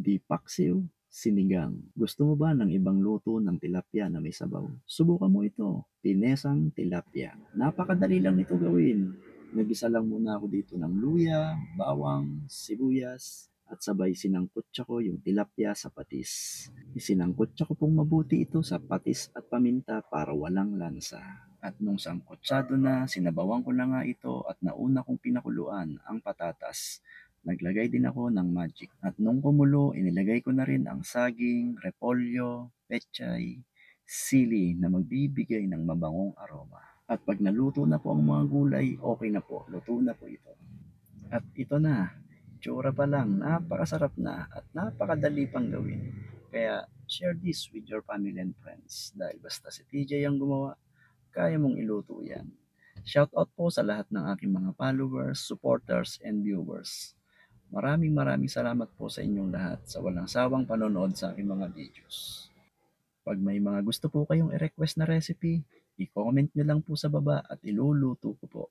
kundi paksiw, sinigang. Gusto mo ba ng ibang luto ng tilapia na may sabaw? Subukan mo ito, pinesang tilapia. Napakadali lang nito gawin. Nagisa lang muna ako dito ng luya, bawang, sibuyas, at sabay sinangkutsa ko yung tilapia sa patis. Isinangkutsa ko pong mabuti ito sa patis at paminta para walang lansa. At nung sangkutsado na, sinabawan ko na nga ito at nauna kong pinakuluan ang patatas. Naglagay din ako ng magic. At nung kumulo, inilagay ko na rin ang saging, repolyo, pechay, sili na magbibigay ng mabangong aroma. At pag naluto na po ang mga gulay, okay na po, luto na po ito. At ito na, itsura pa lang, napakasarap na at napakadali pang gawin. Kaya share this with your family and friends dahil basta si TJ ang gumawa, kaya mong iluto yan. Shoutout po sa lahat ng aking mga followers, supporters, and viewers. Maraming salamat po sa inyong lahat sa walang sawang panonood sa aking mga videos. Pag may mga gusto po kayong i-request na recipe, i-comment nyo lang po sa baba at iluluto ko po.